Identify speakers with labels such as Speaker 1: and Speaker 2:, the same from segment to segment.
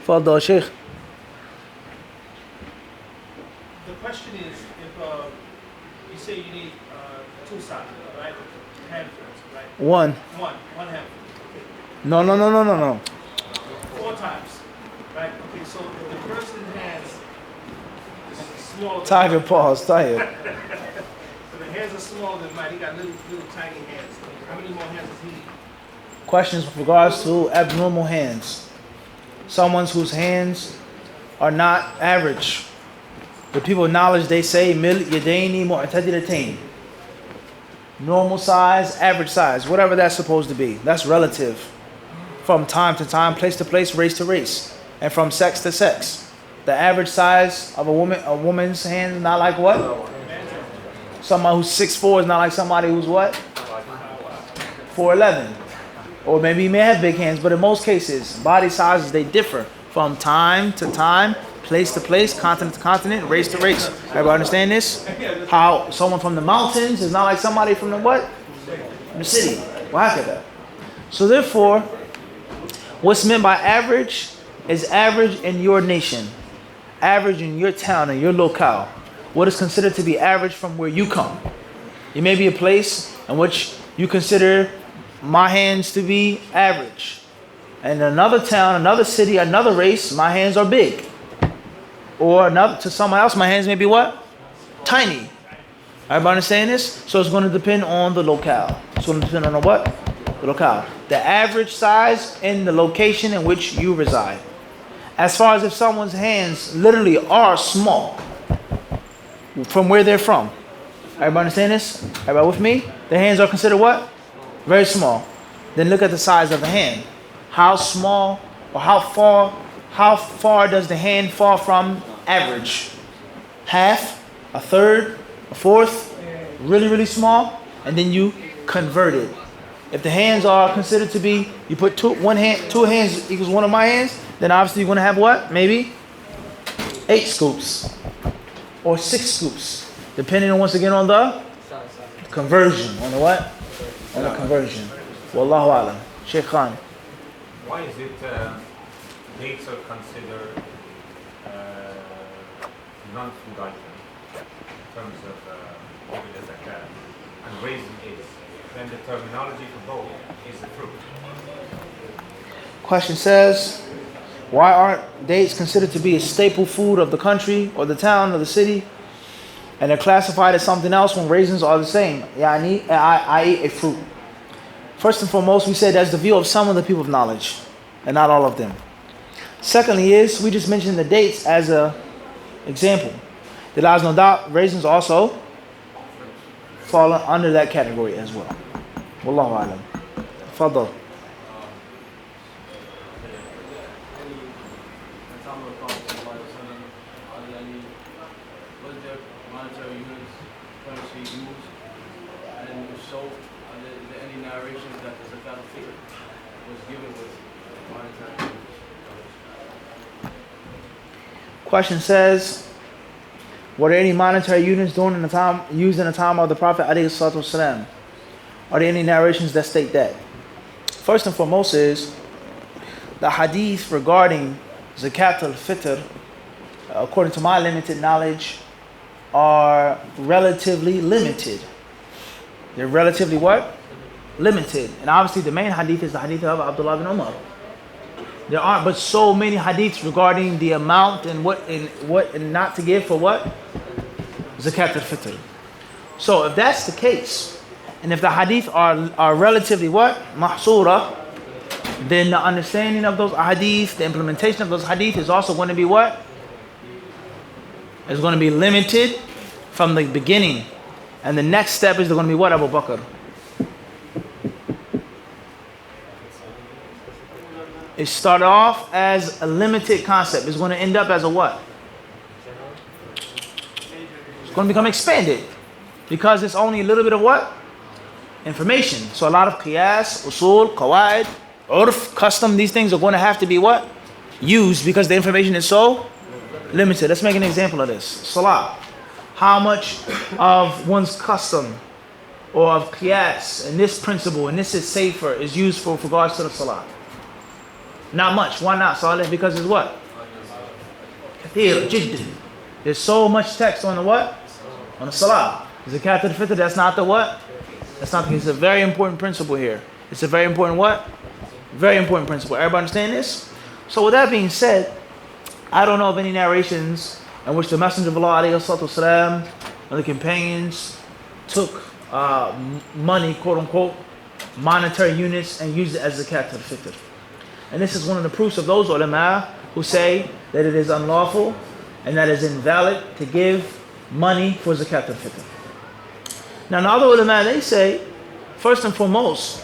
Speaker 1: Fadal Sheikh.
Speaker 2: The question is, if you say you need two sides, right? Handfuls, right?
Speaker 1: One
Speaker 2: handful. Okay.
Speaker 1: No.
Speaker 2: 4 times, right? Okay, so if the person has small.
Speaker 1: Tiger paws, tired.
Speaker 2: So the hands are smaller than mine. He got little tiny hands. How many more hands does he need?
Speaker 1: Questions with regards to abnormal hands. Someone whose hands are not average. The people of knowledge, they say mil yadaini mu'tadilatain. Normal size, average size, whatever that's supposed to be. That's relative. From time to time, place to place, race to race, and from sex to sex. The average size of a woman's hand is not like what? Somebody who's 6'4" is not like somebody who's what? 4'11". Or maybe he may have big hands, but in most cases, body sizes, they differ from time to time, place to place, continent to continent, race to race. Everybody understand this? How someone from the mountains is not like somebody from the what? From the city. Whatever. So therefore, what's meant by average is average in your nation, average in your town, in your locale. What is considered to be average from where you come. You may be a place in which you consider my hands to be average. And in another town, another city, another race, my hands are big. Or another, to someone else, my hands may be what? Tiny. Everybody understand this? So it's going to depend on the locale. It's going to depend on the what? The locale. The average size in the location in which you reside. As far as if someone's hands literally are small from where they're from. Everybody understand this? Everybody with me? The hands are considered what? Very small. Then look at the size of the hand. How small or how far does the hand fall from average? Half, a third, a fourth, really, really small, and then you convert it. If the hands are considered to be, you put two hands equals one of my hands, then obviously you're going to have what? Maybe 8 scoops or 6 scoops, depending on, once again, on the conversion. On the what? On the conversion. Wallahu alam. Sheikh Khan.
Speaker 3: Why is it dates are considered non-food item in terms of giving the zakat, and raisin is? Then the terminology for both is the fruit.
Speaker 1: Question says, why aren't dates considered to be a staple food of the country or the town or the city, and they're classified as something else when raisins are the same? I.e. a fruit. First and foremost, we said that's the view of some of the people of knowledge, and not all of them. Secondly we just mentioned the dates as a example. There lies no doubt raisins also fall under that category as well. Wallahu alam. Fadal. Question says, were there any monetary units used in the time of the Prophet ﷺ? Are there any narrations that state that? First and foremost is the hadith regarding zakat al-fitr, according to my limited knowledge, are relatively limited. They're relatively what? Limited. And obviously the main hadith is the hadith of Abdullah bin Umar. There aren't but so many hadiths regarding the amount and what and not to give for what? Zakat al-fitr. So if that's the case, and if the hadith are relatively what? Mahsura, then the understanding of those hadith, the implementation of those hadith is also going to be what? It's going to be limited from the beginning. And the next step is going to be what, Abu Bakr? It started off as a limited concept. It's going to end up as a what? It's going to become expanded. Because it's only a little bit of what? Information. So a lot of qiyas, usul, qawaid, urf, custom, these things are going to have to be what? Used because the information is so limited. Let's make an example of this. Salah. How much of one's custom or of qiyas and this principle and this is safer is used for regards to the salah? Not much. Why not, Saleh? Because it's what? Kathir, jiddan. There's so much text on the what? On the salah. Zakat al-fitr, that's not the what? That's not the, it's a very important principle here. It's a very important what? Very important principle. Everybody understand this? So with that being said, I don't know of any narrations in which the Messenger of Allah alayhi salatu wasalam, and the companions took money, quote unquote, monetary units and used it as zakat al-fitr. And this is one of the proofs of those ulama who say that it is unlawful and that it is invalid to give money for zakat al-fitr. Now the other ulama, they say, first and foremost,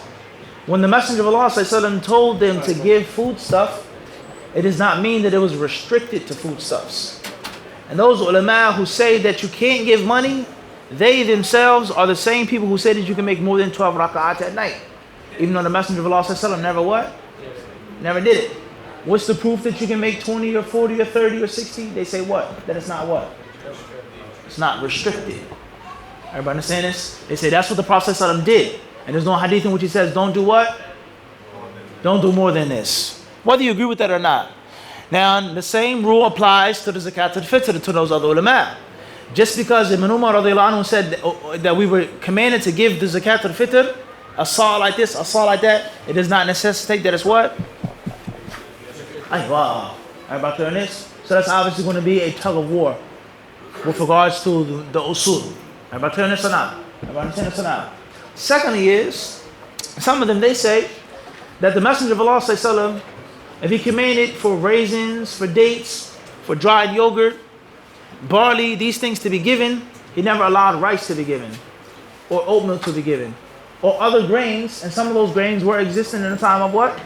Speaker 1: when the Messenger of Allah ﷺ told them to give foodstuff, it does not mean that it was restricted to foodstuffs. And those ulama who say that you can't give money, they themselves are the same people who say that you can make more than 12 rak'at at night. Even though the Messenger of Allah ﷺ never what? Never did it. What's the proof that you can make 20 or 40 or 30 or 60? They say what? That it's not what? It's not restricted. Everybody understand this? They say that's what the Prophet ﷺ did. And there's no hadith in which he says, don't do what? Don't do more than this. Whether you agree with that or not. Now, the same rule applies to the zakat al-fitr, to those other ulama. Just because Ibn Umar radiallahu anhu said that we were commanded to give the zakat al-fitr, a saw like this, a saw like that, it does not necessitate that it's what? Wow. Everybody clear on this? So that's obviously going to be a tug of war with regards to the usul. Everybody clear on this or not? Everybody understand this or not? Secondly is, some of them, they say that the Messenger of Allah ﷺ, if he commanded for raisins, for dates, for dried yogurt, barley, these things to be given, he never allowed rice to be given, or oat milk to be given, or other grains, and some of those grains were existing in the time of what?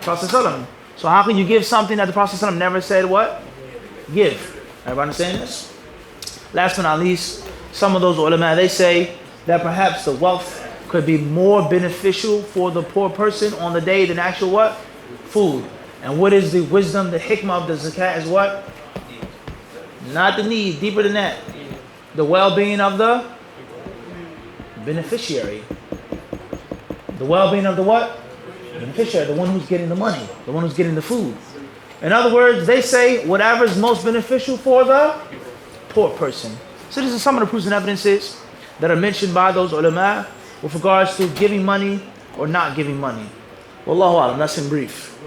Speaker 1: Prophet ﷺ. So how can you give something that the Prophet ﷺ never said what? Give. Everybody understand this? Last but not least, some of those ulama, they say that perhaps the wealth could be more beneficial for the poor person on the day than actual what? Food. And what is the wisdom, the hikmah of the zakat is what? Not the need, deeper than that. The well-being of the beneficiary. The well-being of the what? Beneficiary, the one who's getting the money, the one who's getting the food. In other words, they say whatever is most beneficial for the poor person. So this is some of the proofs and evidences that are mentioned by those ulama with regards to giving money or not giving money. Wallahu a'lam, that's in brief.